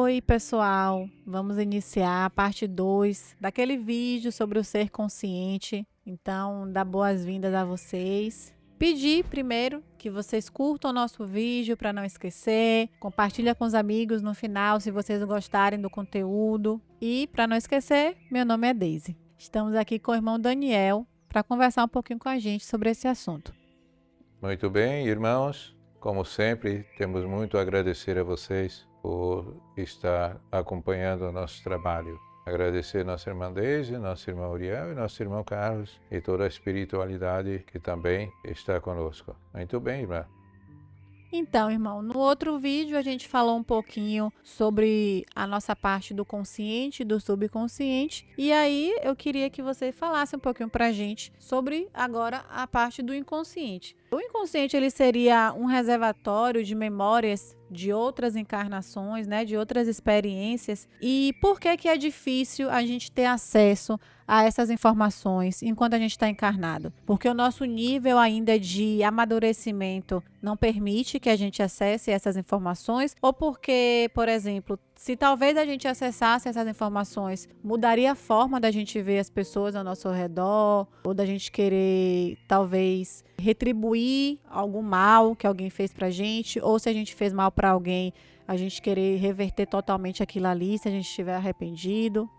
Oi, pessoal! Vamos iniciar a parte 2 daquele vídeo sobre o ser consciente. Então, dá boas-vindas a vocês. Pedir primeiro que vocês curtam o nosso vídeo para não esquecer. Compartilha com os amigos no final se vocês gostarem do conteúdo. E, para não esquecer, meu nome é Deise. Estamos aqui com o irmão Daniel para conversar um pouquinho com a gente sobre esse assunto. Muito bem, irmãos. Como sempre, temos muito a agradecer a vocês por estar acompanhando o nosso trabalho. Agradecer nossa irmã Deise, nosso irmão Uriel e nosso irmão Carlos e toda a espiritualidade que também está conosco. Muito bem, irmã. Então, irmão, no outro vídeo a gente falou um pouquinho sobre a nossa parte do consciente e do subconsciente. E aí eu queria que você falasse um pouquinho pra gente sobre agora a parte do inconsciente. O inconsciente ele seria um reservatório de memórias de outras encarnações, né, de outras experiências. E por que que é difícil a gente ter acesso a essas informações enquanto a gente está encarnado? Porque o nosso nível ainda de amadurecimento não permite que a gente acesse essas informações, ou porque, por exemplo, se talvez a gente acessasse essas informações, mudaria a forma da gente ver as pessoas ao nosso redor, ou da gente querer, talvez, retribuir algum mal que alguém fez pra gente, ou se a gente fez mal para alguém, a gente querer reverter totalmente aquilo ali, se a gente estiver arrependido.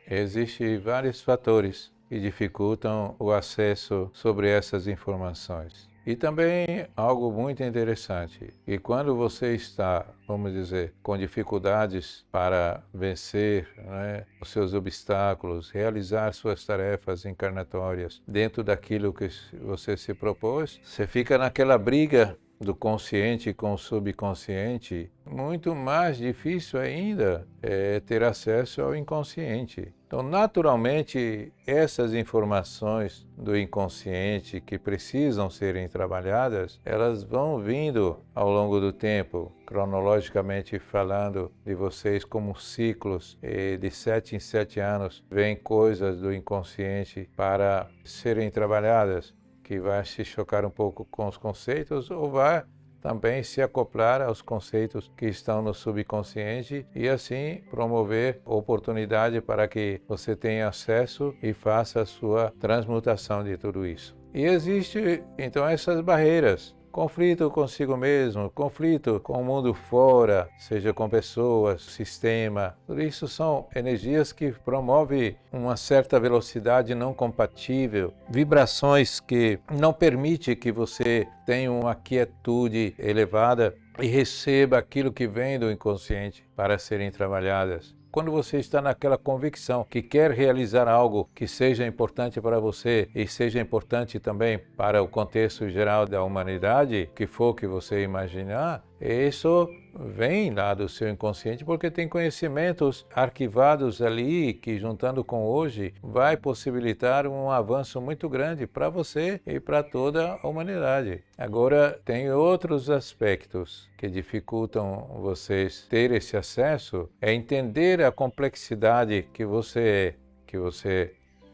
Existem vários fatores que dificultam o acesso sobre essas informações. E também algo muito interessante, que quando você está, vamos dizer, com dificuldades para vencer, né, os seus obstáculos, realizar suas tarefas encarnatórias dentro daquilo que você se propôs, você fica naquela briga do consciente com o subconsciente. Muito mais difícil ainda é ter acesso ao inconsciente. Então, naturalmente, essas informações do inconsciente que precisam serem trabalhadas, elas vão vindo ao longo do tempo, cronologicamente falando de vocês como ciclos, e de 7 em 7 anos vêm coisas do inconsciente para serem trabalhadas, que vai se chocar um pouco com os conceitos ou vai também se acoplar aos conceitos que estão no subconsciente e assim promover oportunidade para que você tenha acesso e faça a sua transmutação de tudo isso. E existe então essas barreiras. Conflito consigo mesmo, conflito com o mundo fora, seja com pessoas, sistema. Tudo isso são energias que promovem uma certa velocidade não compatível, vibrações que não permitem que você tenha uma quietude elevada e receba aquilo que vem do inconsciente para serem trabalhadas. Quando você está naquela convicção que quer realizar algo que seja importante para você e seja importante também para o contexto geral da humanidade, que for que você imaginar, isso vem lá do seu inconsciente porque tem conhecimentos arquivados ali que, juntando com hoje, vai possibilitar um avanço muito grande para você e para toda a humanidade. Agora, tem outros aspectos que dificultam vocês ter esse acesso, é entender a complexidade que você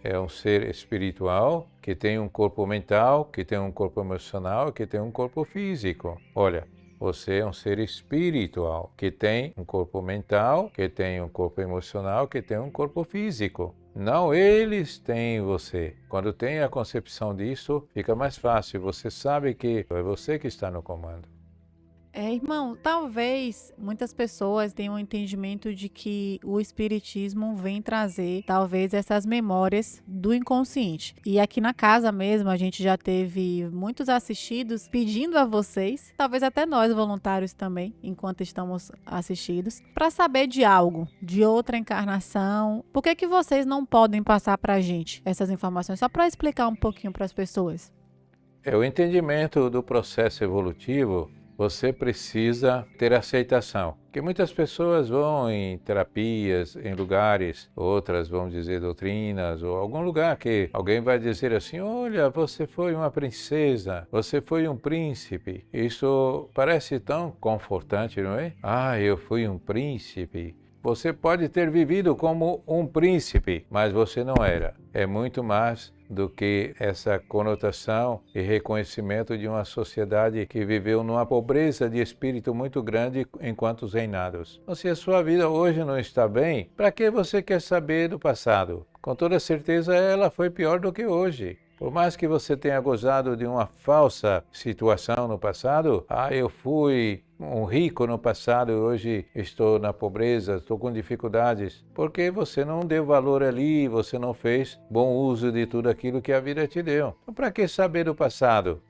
é um ser espiritual, que tem um corpo mental, que tem um corpo emocional, que tem um corpo físico. Olha, você é um ser espiritual, que tem um corpo mental, que tem um corpo emocional, que tem um corpo físico. Não eles têm você. Quando tem a concepção disso, fica mais fácil. Você sabe que é você que está no comando. Irmão, talvez muitas pessoas tenham um entendimento de que o espiritismo vem trazer, talvez, essas memórias do inconsciente. E aqui na casa mesmo, a gente já teve muitos assistidos pedindo a vocês, talvez até nós voluntários também, enquanto estamos assistidos, para saber de algo, de outra encarnação. Por que que vocês não podem passar para a gente essas informações? Só para explicar um pouquinho para as pessoas. O entendimento do processo evolutivo. Você precisa ter aceitação. Porque muitas pessoas vão em terapias, em lugares, outras vão dizer doutrinas, ou algum lugar que alguém vai dizer assim, olha, você foi uma princesa, você foi um príncipe. Isso parece tão confortante, não é? Ah, eu fui um príncipe. Você pode ter vivido como um príncipe, mas você não era. É muito mais do que essa conotação e reconhecimento de uma sociedade que viveu numa pobreza de espírito muito grande enquanto os reinados. Então, se a sua vida hoje não está bem, para que você quer saber do passado? Com toda certeza ela foi pior do que hoje. Por mais que você tenha gozado de uma falsa situação no passado, eu fui um rico no passado e hoje estou na pobreza, estou com dificuldades, porque você não deu valor ali, você não fez bom uso de tudo aquilo que a vida te deu. Então, para que saber do passado?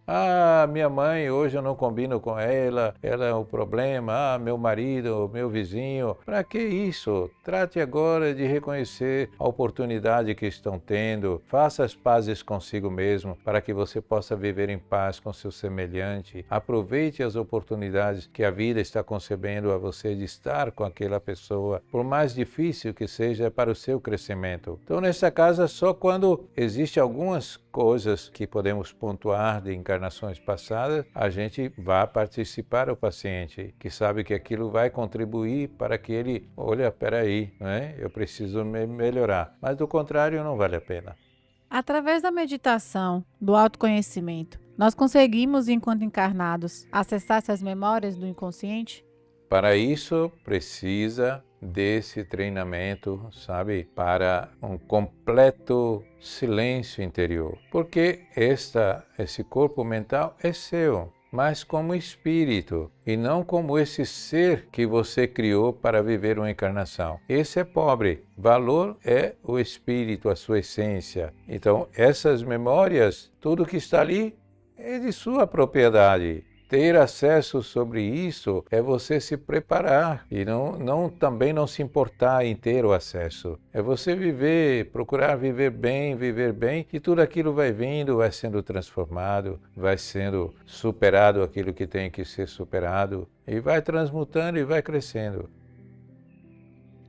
Minha mãe, hoje eu não combino com ela é o problema. Meu marido, meu vizinho. Para que isso? Trate agora de reconhecer a oportunidade que estão tendo. Faça as pazes consigo mesmo para que você possa viver em paz com seu semelhante. Aproveite as oportunidades que a vida está concebendo a você de estar com aquela pessoa, por mais difícil que seja para o seu crescimento. Então, nessa casa, só quando existe algumas coisas que podemos pontuar de encarnações passadas, a gente vai participar o paciente, que sabe que aquilo vai contribuir para que ele, olha, peraí, né? Eu preciso me melhorar. Mas do contrário, não vale a pena. Através da meditação, do autoconhecimento, nós conseguimos, enquanto encarnados, acessar essas memórias do inconsciente? Para isso, precisa desse treinamento, sabe, para um completo silêncio interior. Porque esse corpo mental é seu, mas como espírito, e não como esse ser que você criou para viver uma encarnação. Esse é pobre. Valor é o espírito, a sua essência. Então, essas memórias, tudo que está ali, é de sua propriedade. Ter acesso sobre isso é você se preparar e também não se importar em ter o acesso. É você viver, procurar viver bem, e tudo aquilo vai vindo, vai sendo transformado, vai sendo superado aquilo que tem que ser superado e vai transmutando e vai crescendo.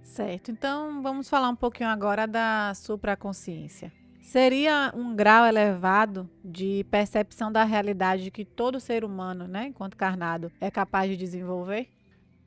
Certo, então vamos falar um pouquinho agora da supraconsciência. Seria um grau elevado de percepção da realidade que todo ser humano, né, enquanto encarnado, é capaz de desenvolver?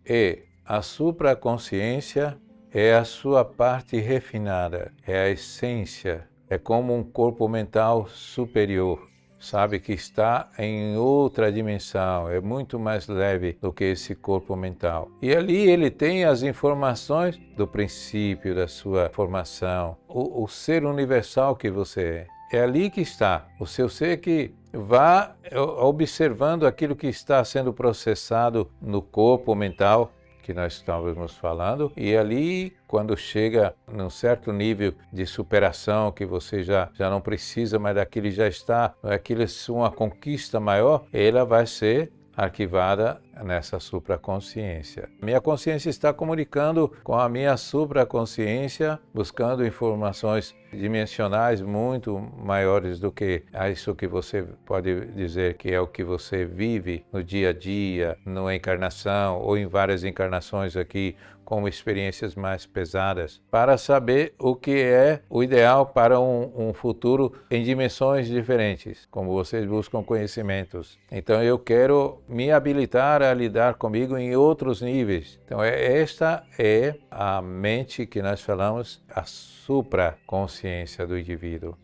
E a supraconsciência é a sua parte refinada, é a essência, é como um corpo mental superior. Sabe que está em outra dimensão, é muito mais leve do que esse corpo mental. E ali ele tem as informações do princípio da sua formação, o ser universal que você é. É ali que está, o seu ser que vá observando aquilo que está sendo processado no corpo mental, que nós estávamos falando, e ali, quando chega num certo nível de superação, que você já não precisa mais daquilo, já está, aquilo é uma conquista maior, ela vai ser arquivada nessa supraconsciência. Minha consciência está comunicando com a minha supraconsciência, buscando informações dimensionais muito maiores do que isso que você pode dizer que é o que você vive no dia a dia, numa encarnação ou em várias encarnações aqui, como experiências mais pesadas, para saber o que é o ideal para um futuro em dimensões diferentes, como vocês buscam conhecimentos. Então eu quero me habilitar a lidar comigo em outros níveis. Então esta é a mente que nós falamos, a supraconsciência do indivíduo.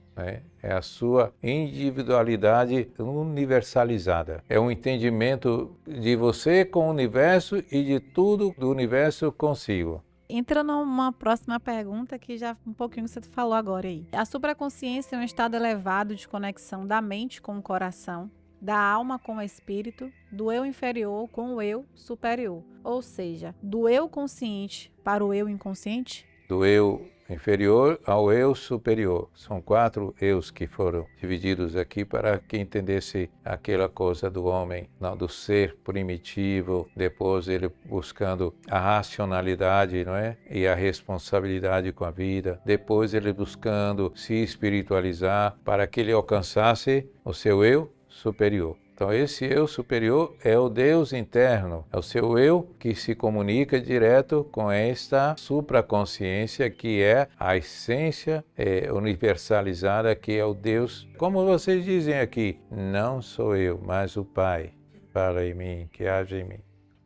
É a sua individualidade universalizada. É um entendimento de você com o universo e de tudo do universo consigo. Entra numa próxima pergunta que já um pouquinho você falou agora aí. A supraconsciência é um estado elevado de conexão da mente com o coração, da alma com o espírito, do eu inferior com o eu superior. Ou seja, do eu consciente para o eu inconsciente? Do eu inferior ao eu superior. São 4 eus que foram divididos aqui para que entendesse aquela coisa do homem, não, do ser primitivo, depois ele buscando a racionalidade, não é? E a responsabilidade com a vida, depois ele buscando se espiritualizar para que ele alcançasse o seu eu superior. Então esse eu superior é o Deus interno, é o seu eu que se comunica direto com esta supraconsciência que é a essência universalizada, que é o Deus. Como vocês dizem aqui, não sou eu, mas o Pai fala em mim, que age em mim.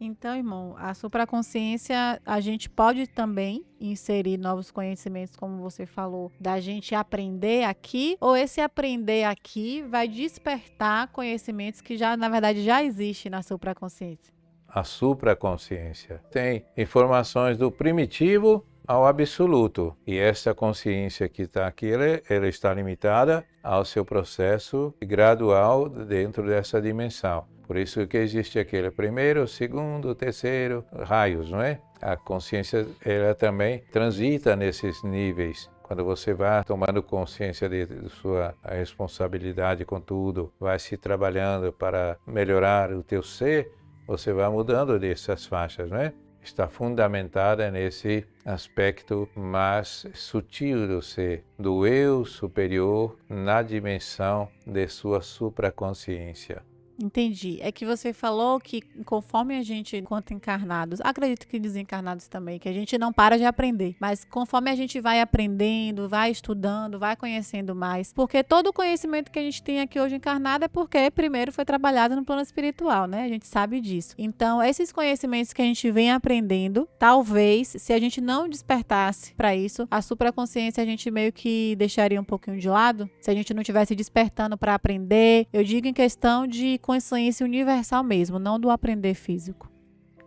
Então, irmão, a supraconsciência, a gente pode também inserir novos conhecimentos, como você falou, da gente aprender aqui, ou esse aprender aqui vai despertar conhecimentos que já, na verdade, já existem na supraconsciência? A supraconsciência tem informações do primitivo ao absoluto. E essa consciência que está aqui, ela está limitada ao seu processo gradual dentro dessa dimensão. Por isso que existe aquele primeiro, segundo, terceiro raios, não é? A consciência, ela também transita nesses níveis. Quando você vai tomando consciência de sua responsabilidade com tudo, vai se trabalhando para melhorar o teu ser, você vai mudando dessas faixas, não é? Está fundamentada nesse aspecto mais sutil do ser, do eu superior na dimensão de sua supraconsciência. Entendi. É que você falou que conforme a gente, enquanto encarnados, acredito que desencarnados também, que a gente não para de aprender, mas conforme a gente vai aprendendo, vai estudando, vai conhecendo mais, porque todo o conhecimento que a gente tem aqui hoje encarnado é porque primeiro foi trabalhado no plano espiritual, né? A gente sabe disso. Então, esses conhecimentos que a gente vem aprendendo, talvez, se a gente não despertasse para isso, a supraconsciência a gente meio que deixaria um pouquinho de lado, se a gente não estivesse despertando para aprender. Eu digo em questão de consciência universal mesmo, não do aprender físico.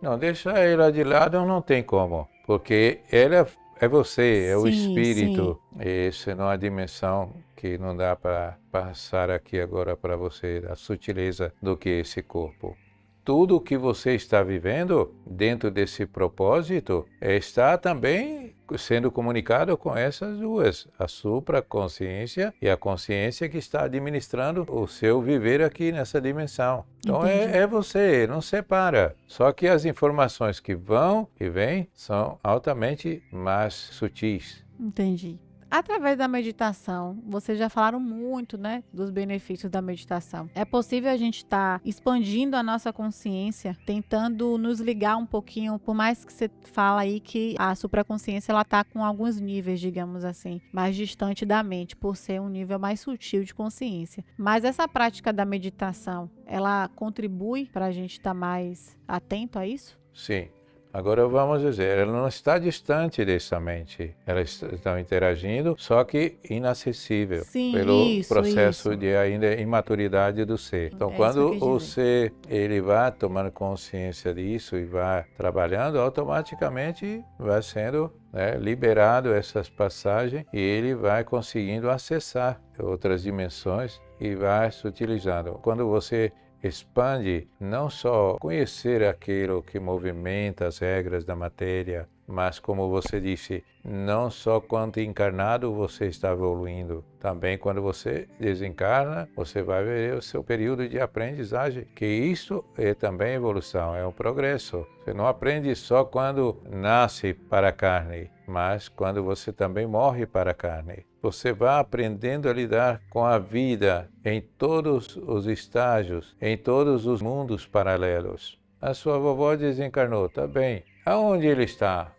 Não, deixar ela de lado não tem como, porque ela é você, é o espírito. Essa não é uma dimensão que não dá para passar aqui agora para você, a sutileza do que é esse corpo. Tudo o que você está vivendo dentro desse propósito está também sendo comunicado com essas duas, a supraconsciência e a consciência que está administrando o seu viver aqui nessa dimensão. Então é você, não separa. Só que as informações que vão e vêm são altamente mais sutis. Entendi. Através da meditação, vocês já falaram muito, né, dos benefícios da meditação. É possível a gente estar expandindo a nossa consciência, tentando nos ligar um pouquinho, por mais que você fala aí que a supraconsciência ela tá com alguns níveis, digamos assim, mais distante da mente, por ser um nível mais sutil de consciência. Mas essa prática da meditação, ela contribui para a gente estar mais atento a isso? Sim. Agora vamos dizer, ela não está distante dessa mente, elas estão interagindo, só que inacessível pelo processo de ainda imaturidade do ser. Então, quando o ser ele vai tomando consciência disso e vai trabalhando, automaticamente vai sendo liberado essas passagens e ele vai conseguindo acessar outras dimensões e vai se utilizando. Quando você expande não só conhecer aquilo que movimenta as regras da matéria, mas como você disse, não só quando encarnado você está evoluindo, também quando você desencarna, você vai ver o seu período de aprendizagem, que isso é também evolução, é um progresso. Você não aprende só quando nasce para a carne, mas quando você também morre para a carne. Você vai aprendendo a lidar com a vida em todos os estágios, em todos os mundos paralelos. A sua vovó desencarnou, tá bem. Aonde ele está?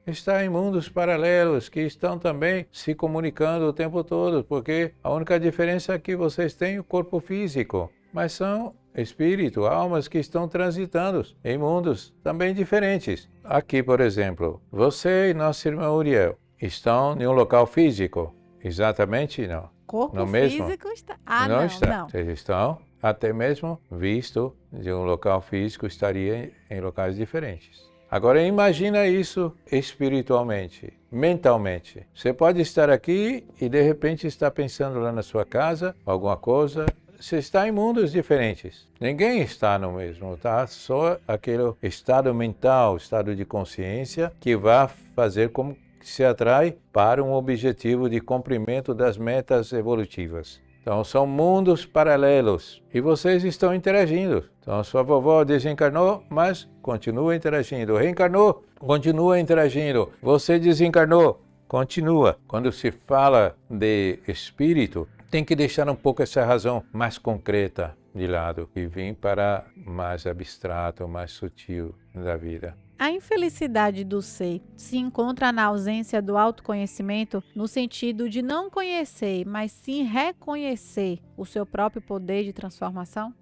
Está em mundos paralelos que estão também se comunicando o tempo todo, porque a única diferença é que vocês têm o corpo físico, mas são espírito, almas que estão transitando em mundos também diferentes. Aqui, por exemplo, você e nossa irmã Uriel estão em um local físico? Exatamente não. Corpo no mesmo? Físico está... não está. Vocês estão, até mesmo visto de um local físico, estaria em locais diferentes. Agora imagina isso espiritualmente, mentalmente. Você pode estar aqui e de repente está pensando lá na sua casa, alguma coisa. Você está em mundos diferentes. Ninguém está no mesmo, tá? Só aquele estado mental, estado de consciência que vai fazer como que se atrai para um objetivo de cumprimento das metas evolutivas. Então, são mundos paralelos e vocês estão interagindo. Então, sua vovó desencarnou, mas continua interagindo. Reencarnou, continua interagindo. Você desencarnou, continua. Quando se fala de espírito, tem que deixar um pouco essa razão mais concreta de lado e vir para mais abstrato, mais sutil da vida. A infelicidade do ser se encontra na ausência do autoconhecimento, no sentido de não conhecer, mas sim reconhecer o seu próprio poder de transformação?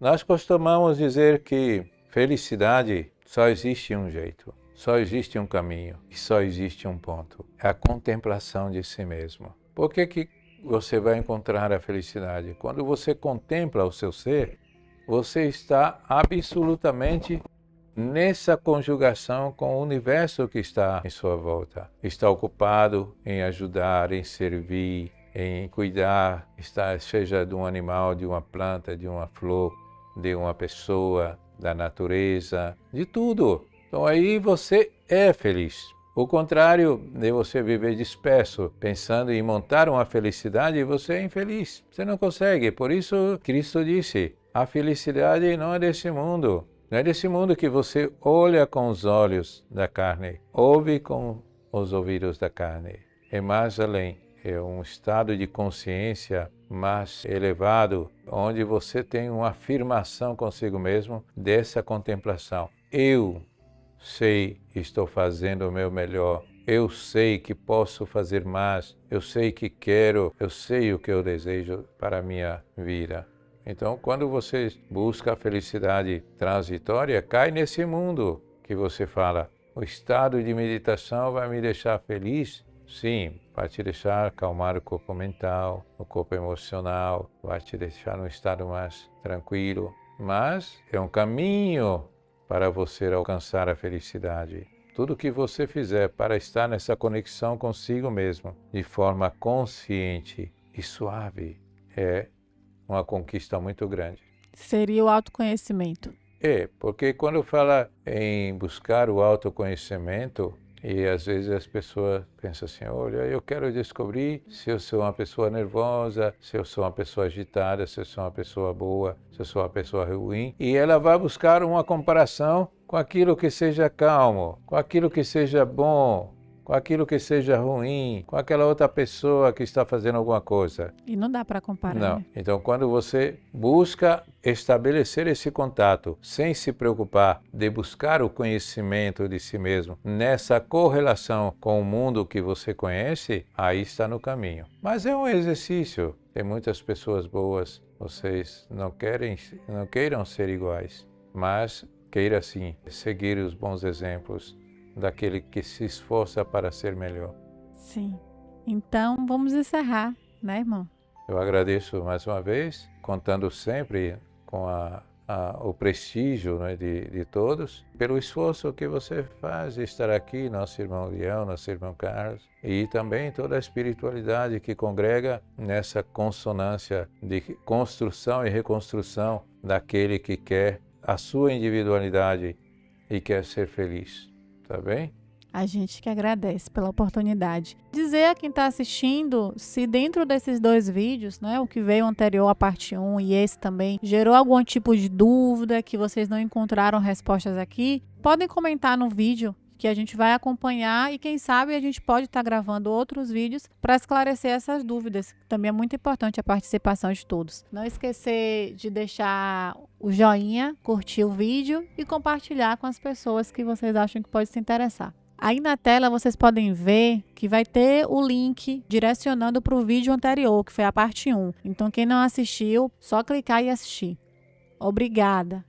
Nós costumamos dizer que felicidade só existe um jeito, só existe um caminho e só existe um ponto. É a contemplação de si mesmo. Por que você vai encontrar a felicidade? Quando você contempla o seu ser, você está absolutamente nessa conjugação com o universo que está em sua volta. Está ocupado em ajudar, em servir, em cuidar, seja de um animal, de uma planta, de uma flor, de uma pessoa, da natureza, de tudo. Então aí você é feliz. O contrário de você viver disperso, pensando em montar uma felicidade, você é infeliz. Você não consegue. Por isso Cristo disse, a felicidade não é desse mundo. Não é desse mundo que você olha com os olhos da carne, ouve com os ouvidos da carne. É mais além. É um estado de consciência mais elevado, onde você tem uma afirmação consigo mesmo dessa contemplação. Eu sei que estou fazendo o meu melhor. Eu sei que posso fazer mais. Eu sei que quero. Eu sei o que eu desejo para a minha vida. Então, quando você busca a felicidade transitória, cai nesse mundo que você fala. O estado de meditação vai me deixar feliz? Sim, vai te deixar acalmar o corpo mental, o corpo emocional, vai te deixar num estado mais tranquilo. Mas é um caminho para você alcançar a felicidade. Tudo que você fizer para estar nessa conexão consigo mesmo, de forma consciente e suave, é uma conquista muito grande. Seria o autoconhecimento. Porque quando fala em buscar o autoconhecimento, e às vezes as pessoas pensam assim, olha, eu quero descobrir se eu sou uma pessoa nervosa, se eu sou uma pessoa agitada, se eu sou uma pessoa boa, se eu sou uma pessoa ruim. E ela vai buscar uma comparação com aquilo que seja calmo, com aquilo que seja bom, com aquilo que seja ruim, com aquela outra pessoa que está fazendo alguma coisa. E não dá para comparar. Não. Né? Então, quando você busca estabelecer esse contato, sem se preocupar de buscar o conhecimento de si mesmo, nessa correlação com o mundo que você conhece, aí está no caminho. Mas é um exercício. Tem muitas pessoas boas, vocês não queiram ser iguais, mas queira sim seguir os bons exemplos daquele que se esforça para ser melhor. Sim. Então, vamos encerrar, né, irmão? Eu agradeço mais uma vez, contando sempre com o prestígio, né, de todos, pelo esforço que você faz de estar aqui, nosso irmão Leão, nosso irmão Carlos, e também toda a espiritualidade que congrega nessa consonância de construção e reconstrução daquele que quer a sua individualidade e quer ser feliz. Tá bem? A gente que agradece pela oportunidade. Dizer a quem está assistindo, se dentro desses 2 vídeos, né, o que veio anterior à parte 1 e esse também, gerou algum tipo de dúvida, que vocês não encontraram respostas aqui, podem comentar no vídeo que a gente vai acompanhar e quem sabe a gente pode estar gravando outros vídeos para esclarecer essas dúvidas. Também é muito importante a participação de todos. Não esquecer de deixar o joinha, curtir o vídeo e compartilhar com as pessoas que vocês acham que pode se interessar. Aí na tela vocês podem ver que vai ter o link direcionando para o vídeo anterior, que foi a parte 1. Então quem não assistiu, só clicar e assistir. Obrigada!